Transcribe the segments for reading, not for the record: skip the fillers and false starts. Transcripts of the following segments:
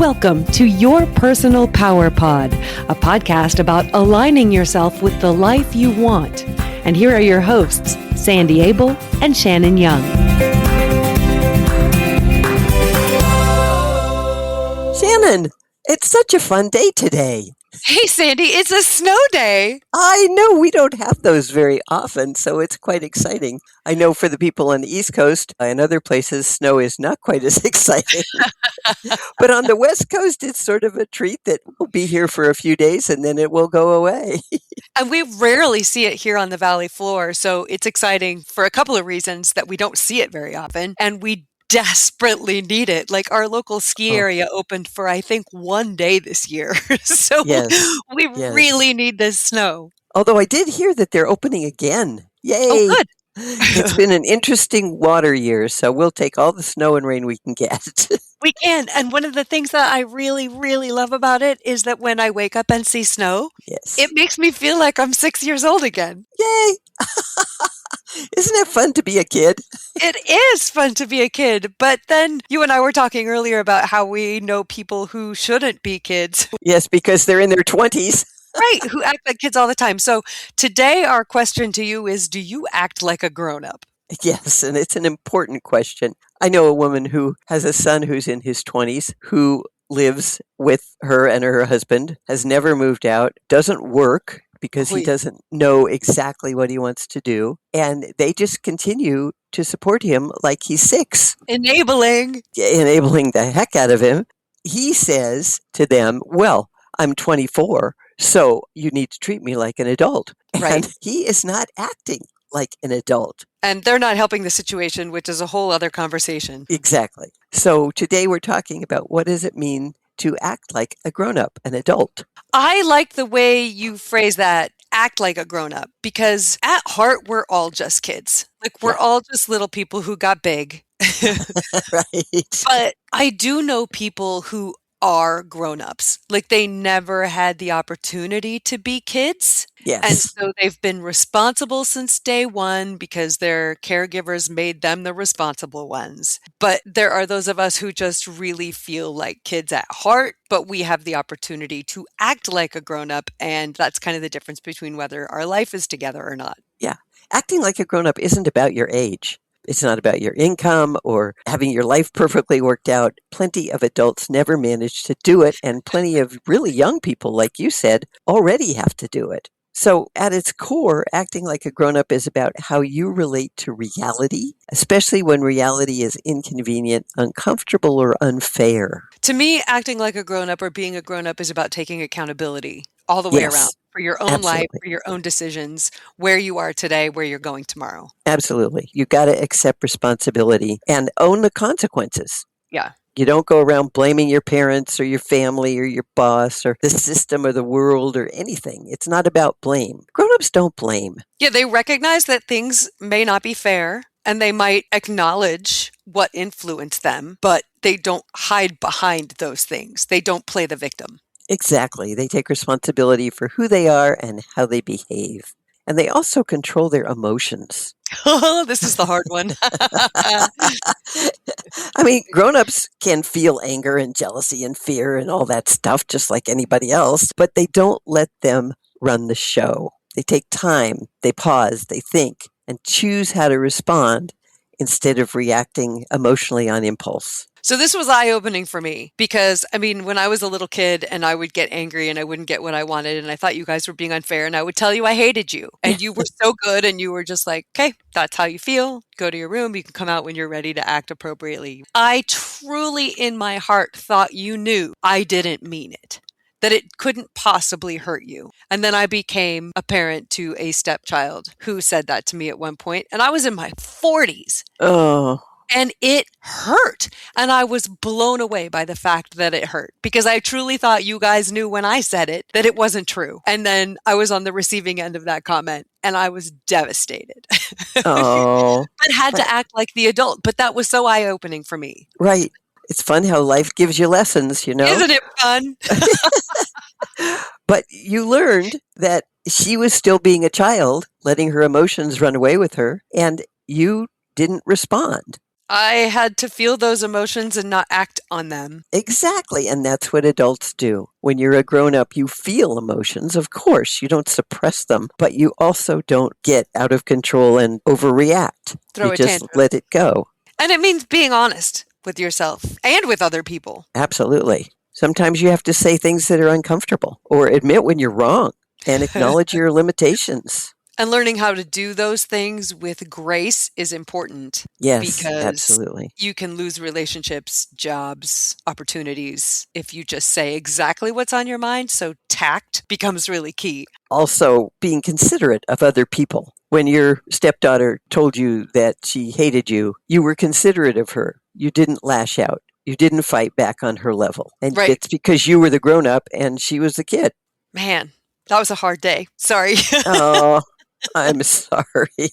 Welcome to Your Personal Power Pod, a podcast about aligning yourself with the life you want. And here are your hosts, Sandy Abel and Shannon Young. Shannon, it's such a fun day today. Hey, Sandy, it's a snow day. I know we don't have those very often, so it's quite exciting. I know for the people on the East Coast and other places, snow is not quite as exciting. But on the West Coast, it's sort of a treat that will be here for a few days and then it will go away. And we rarely see it here on the valley floor, so it's exciting for a couple of reasons that we don't see it very often, and we desperately need it. Like our local ski area opened for, I think, one day this year. So we really need this snow. Although I did hear that they're opening again. Yay! Oh, good. It's been an interesting water year, so we'll take all the snow and rain we can get. We can. And one of the things that I really, really love about it is that when I wake up and see snow, it makes me feel like I'm 6 years old again. Yay! Isn't it fun to be a kid? It is fun to be a kid. But then you and I were talking earlier about how we know people who shouldn't be kids. Yes, because they're in their 20s. Right, who act like kids all the time. So today our question to you is, do you act like a grown-up? Yes, and it's an important question. I know a woman who has a son who's in his 20s who lives with her and her husband, has never moved out, doesn't work because he doesn't know exactly what he wants to do, and they just continue to support him like he's 6. Enabling the heck out of him. He says to them, well, I'm 24, so you need to treat me like an adult. Right. And he is not acting like an adult. And they're not helping the situation, which is a whole other conversation. Exactly. So today we're talking about what does it mean to act like a grown-up, an adult. I like the way you phrase that, act like a grown-up, because at heart, we're all just kids. Like we're all just little people who got big. Right. But I do know people who are grown-ups. Like they never had the opportunity to be kids. Yes. And so they've been responsible since day one because their caregivers made them the responsible ones. But there are those of us who just really feel like kids at heart, but we have the opportunity to act like a grown-up. And that's kind of the difference between whether our life is together or not. Yeah. Acting like a grown-up isn't about your age. It's not about your income or having your life perfectly worked out. Plenty of adults never manage to do it, and plenty of really young people, like you said, already have to do it. So at its core, acting like a grown-up is about how you relate to reality, especially when reality is inconvenient, uncomfortable, or unfair. To me, acting like a grown-up or being a grown-up is about taking accountability all the way around. For your own life, for your own decisions, where you are today, where you're going tomorrow. Absolutely. You got to accept responsibility and own the consequences. Yeah. You don't go around blaming your parents or your family or your boss or the system or the world or anything. It's not about blame. Grown-ups don't blame. Yeah, they recognize that things may not be fair and they might acknowledge what influenced them, but they don't hide behind those things. They don't play the victim. Exactly. They take responsibility for who they are and how they behave. And they also control their emotions. Oh, this is the hard one. I mean, grown-ups can feel anger and jealousy and fear and all that stuff just like anybody else, but they don't let them run the show. They take time, they pause, they think, and choose how to respond instead of reacting emotionally on impulse. So this was eye-opening for me because, I mean, when I was a little kid and I would get angry and I wouldn't get what I wanted and I thought you guys were being unfair and I would tell you I hated you and you were so good and you were just like, okay, that's how you feel. Go to your room. You can come out when you're ready to act appropriately. I truly in my heart thought you knew I didn't mean it, that it couldn't possibly hurt you. And then I became a parent to a stepchild who said that to me at one point and I was in my 40s. Oh. And it hurt. And I was blown away by the fact that it hurt because I truly thought you guys knew when I said it that it wasn't true. And then I was on the receiving end of that comment and I was devastated. Oh. But had to act like the adult. But that was so eye-opening for me. Right. It's fun how life gives you lessons, you know? Isn't it fun? But you learned that she was still being a child, letting her emotions run away with her, and you didn't respond. I had to feel those emotions and not act on them. Exactly. And that's what adults do. When you're a grown up, you feel emotions. Of course, you don't suppress them, but you also don't get out of control and overreact. Throw You a just tantrum. let it go. And it means being honest with yourself and with other people. Absolutely. Sometimes you have to say things that are uncomfortable or admit when you're wrong and acknowledge your limitations. And learning how to do those things with grace is important Yes, because absolutely. you can lose relationships, jobs, opportunities if you just say exactly what's on your mind. So tact becomes really key. Also, being considerate of other people. When your stepdaughter told you that she hated you, you were considerate of her. You didn't lash out. You didn't fight back on her level. And Right. it's because you were the grown up and she was the kid. Man, that was a hard day. Sorry. Oh, I'm sorry.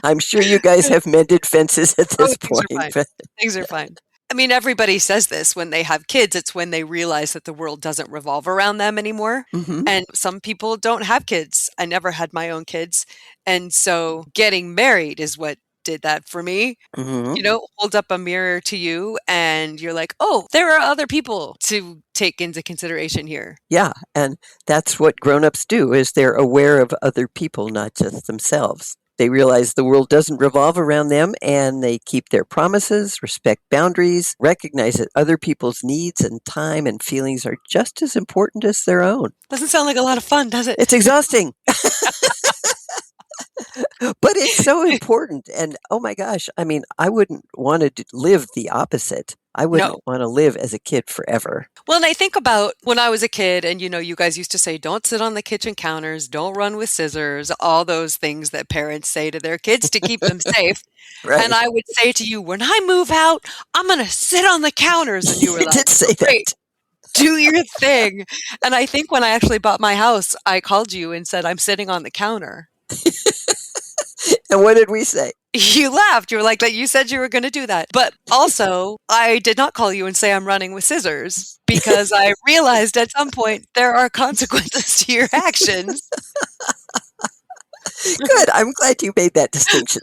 I'm sure you guys have mended fences at Oh, this things are point. fine. Things are fine. I mean, everybody says this when they have kids. It's when they realize that the world doesn't revolve around them anymore. Hmm. And some people don't have kids. I never had my own kids. And so getting married is what did that for me. Hmm. Hold up a mirror to you and you're like, oh, there are other people to take into consideration here. Yeah, and that's what grown-ups do is they're aware of other people, not just themselves. They realize the world doesn't revolve around them and they keep their promises, respect boundaries, recognize that other people's needs and time and feelings are just as important as their own. Doesn't sound like a lot of fun, does it? It's exhausting, but it's so important. And oh my gosh, I mean, I wouldn't want to live the opposite. I wouldn't No. want to live as a kid forever. Well, and I think about when I was a kid and, you guys used to say, don't sit on the kitchen counters, don't run with scissors, all those things that parents say to their kids to keep them safe. And Right. I would say to you, when I move out, I'm going to sit on the counters. And you were You like, did say great, that. do your thing. And I think when I actually bought my house, I called you and said, I'm sitting on the counter. And what did we say? You laughed. You were like, you said you were going to do that. But also, I did not call you and say I'm running with scissors because I realized at some point there are consequences to your actions. Good. I'm glad you made that distinction.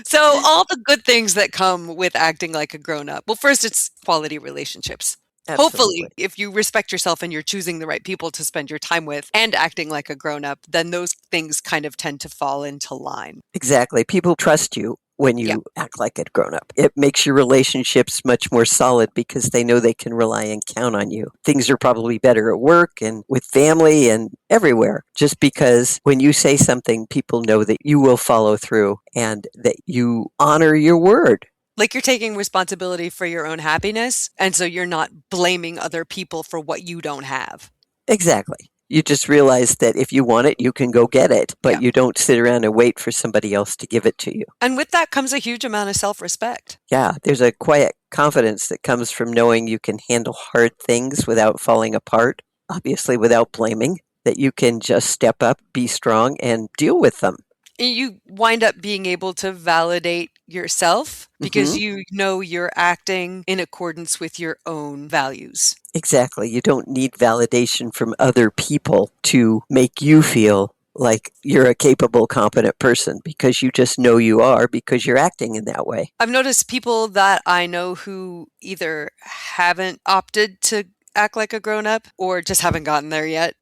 So, all the good things that come with acting like a grown up. Well, first, it's quality relationships. Absolutely. Hopefully, if you respect yourself and you're choosing the right people to spend your time with and acting like a grown up, then those things kind of tend to fall into line. Exactly. People trust you when Yeah. you act like a grown up. It makes your relationships much more solid because they know they can rely and count on you. Things are probably better at work and with family and everywhere. Just because when you say something, people know that you will follow through and that you honor your word. Like you're taking responsibility for your own happiness. And so you're not blaming other people for what you don't have. Exactly. You just realize that if you want it, you can go get it, but Yeah. you don't sit around and wait for somebody else to give it to you. And with that comes a huge amount of self-respect. Yeah, there's a quiet confidence that comes from knowing you can handle hard things without falling apart, obviously without blaming, that you can just step up, be strong, and deal with them. And you wind up being able to validate yourself because Hmm. you know you're acting in accordance with your own values. Exactly. You don't need validation from other people to make you feel like you're a capable, competent person because you just know you are because you're acting in that way. I've noticed people that I know who either haven't opted to act like a grown up or just haven't gotten there yet.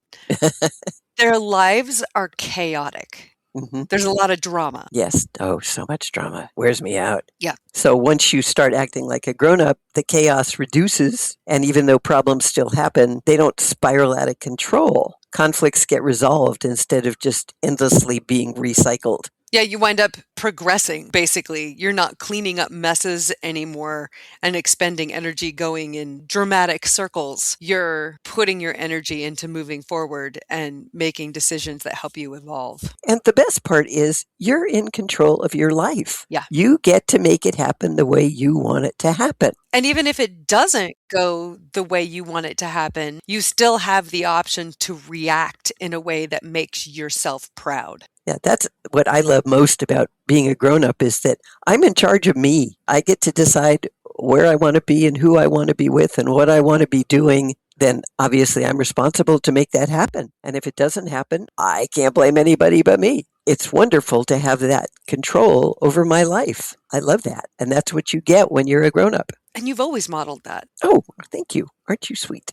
Their lives are chaotic. Hmm. There's a lot of drama. Yes. Oh, so much drama. Wears me out. Yeah. So once you start acting like a grown up, the chaos reduces. And even though problems still happen, they don't spiral out of control. Conflicts get resolved instead of just endlessly being recycled. Yeah, you wind up progressing, basically. You're not cleaning up messes anymore and expending energy going in dramatic circles. You're putting your energy into moving forward and making decisions that help you evolve. And the best part is you're in control of your life. Yeah. You get to make it happen the way you want it to happen. And even if it doesn't go the way you want it to happen, you still have the option to react in a way that makes yourself proud. Yeah, that's what I love most about being a grown up is that I'm in charge of me. I get to decide where I want to be and who I want to be with and what I want to be doing. then obviously I'm responsible to make that happen. And if it doesn't happen, I can't blame anybody but me. It's wonderful to have that control over my life. I love that. And that's what you get when you're a grown up. And you've always modeled that. Oh, thank you. Aren't you sweet?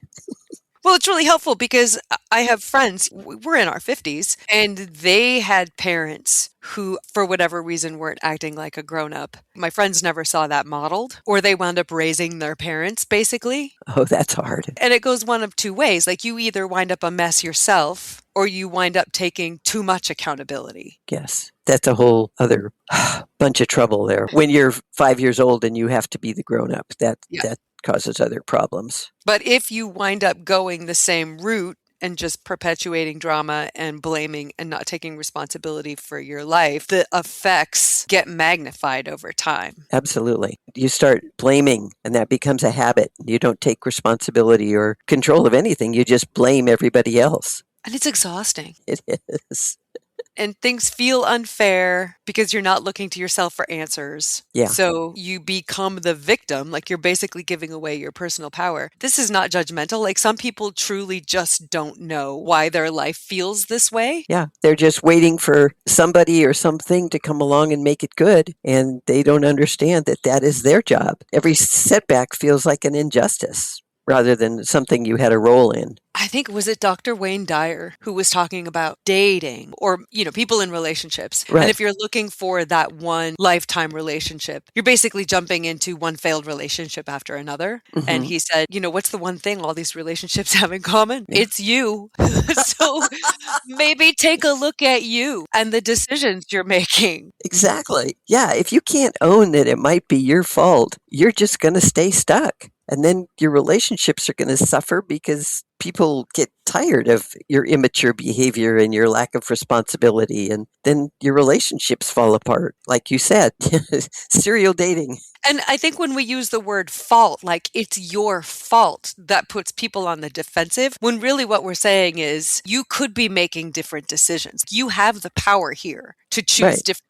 Well, it's really helpful because I have friends, we're in our 50s, and they had parents who, for whatever reason, weren't acting like a grown-up. My friends never saw that modeled, or they wound up raising their parents, basically. Oh, that's hard. And it goes one of two ways. Like, you either wind up a mess yourself, or you wind up taking too much accountability. Yes, that's a whole other bunch of trouble there. When you're 5 years old and you have to be the grown-up, that causes other problems. But if you wind up going the same route and just perpetuating drama and blaming and not taking responsibility for your life, the effects get magnified over time. Absolutely. You start blaming, and that becomes a habit. You don't take responsibility or control of anything. You just blame everybody else. And it's exhausting. It is. And things feel unfair because you're not looking to yourself for answers. Yeah. So you become the victim, like you're basically giving away your personal power. This is not judgmental. Like, some people truly just don't know why their life feels this way. Yeah. They're just waiting for somebody or something to come along and make it good. And they don't understand that that is their job. Every setback feels like an injustice rather than something you had a role in. I think, was it Dr. Wayne Dyer who was talking about dating or, people in relationships. Right. And if you're looking for that one lifetime relationship, you're basically jumping into one failed relationship after another. Mm-hmm. And he said, what's the one thing all these relationships have in common? Yeah. It's you. So maybe take a look at you and the decisions you're making. Exactly. Yeah. If you can't own that it might be your fault, you're just going to stay stuck. And then your relationships are going to suffer because people get tired of your immature behavior and your lack of responsibility. And then your relationships fall apart. Like you said, serial dating. And I think when we use the word fault, like it's your fault, that puts people on the defensive, when really what we're saying is you could be making different decisions. You have the power here to choose differently.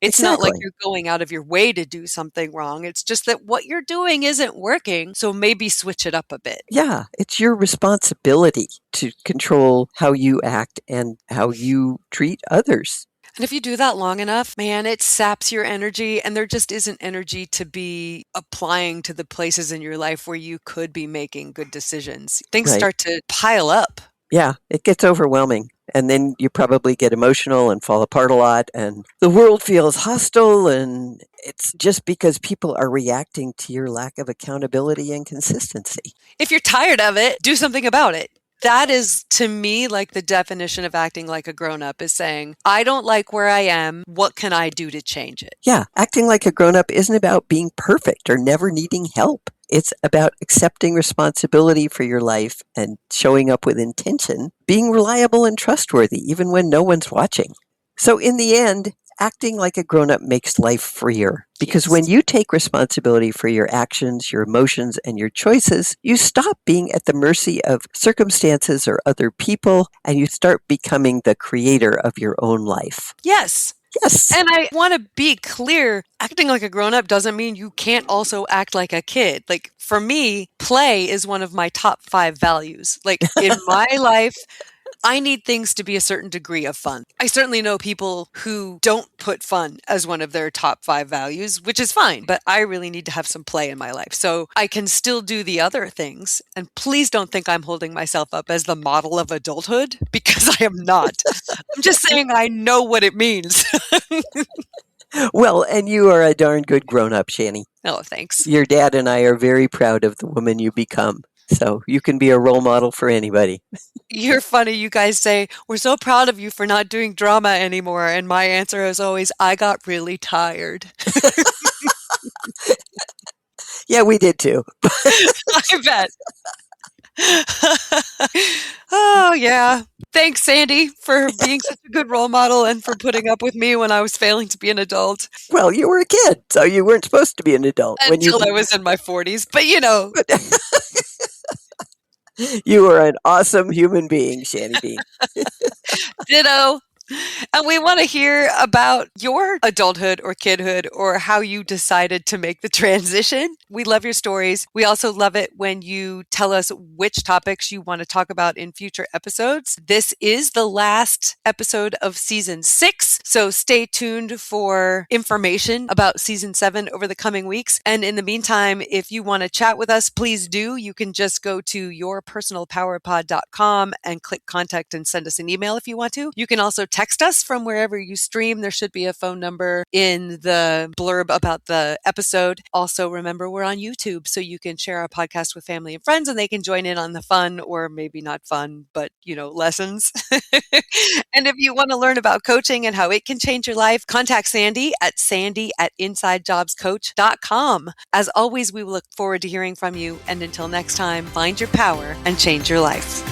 It's not like you're going out of your way to do something wrong. It's just that what you're doing isn't working. So maybe switch it up a bit. Yeah, it's your responsibility to control how you act and how you treat others. And if you do that long enough, man, it saps your energy, and there just isn't energy to be applying to the places in your life where you could be making good decisions. Things start to pile up. Yeah, it gets overwhelming. And then you probably get emotional and fall apart a lot, and the world feels hostile, and it's just because people are reacting to your lack of accountability and consistency. If you're tired of it, do something about it. That is, to me, like the definition of acting like a grown-up is saying, I don't like where I am. What can I do to change it? Yeah, acting like a grown-up isn't about being perfect or never needing help. It's about accepting responsibility for your life and showing up with intention, being reliable and trustworthy, even when no one's watching. So in the end, acting like a grown-up makes life freer. Because when you take responsibility for your actions, your emotions, and your choices, you stop being at the mercy of circumstances or other people, and you start becoming the creator of your own life. Yes. Yes. And I want to be clear, acting like a grown-up doesn't mean you can't also act like a kid. Like, for me, play is one of my top 5 values. Like, in my life, I need things to be a certain degree of fun. I certainly know people who don't put fun as one of their top 5 values, which is fine, but I really need to have some play in my life. So I can still do the other things. And please don't think I'm holding myself up as the model of adulthood, because I am not. I'm just saying I know what it means. Well, and you are a darn good grown-up, Shanny. Oh, thanks. Your dad and I are very proud of the woman you become. So you can be a role model for anybody. You're funny. You guys say, we're so proud of you for not doing drama anymore. And my answer is always, I got really tired. Yeah, we did too. I bet. Oh, yeah. Thanks, Sandy, for being such a good role model and for putting up with me when I was failing to be an adult. Well, you were a kid, so you weren't supposed to be an adult. Until I was in my 40s. But, You are an awesome human being, Shanny Bean. Ditto. And we want to hear about your adulthood or kidhood or how you decided to make the transition. We love your stories. We also love it when you tell us which topics you want to talk about in future episodes. This is the last episode of season 6, so stay tuned for information about season 7 over the coming weeks. And in the meantime, if you want to chat with us, please do. You can just go to yourpersonalpowerpod.com and click contact and send us an email if you want to. You can also text us from wherever you stream. There should be a phone number in the blurb about the episode. Also, remember, we're on YouTube, so you can share our podcast with family and friends and they can join in on the fun, or maybe not fun, but, lessons. And if you want to learn about coaching and how it can change your life, contact Sandy at insidejobscoach.com. As always, we look forward to hearing from you. And until next time, find your power and change your life.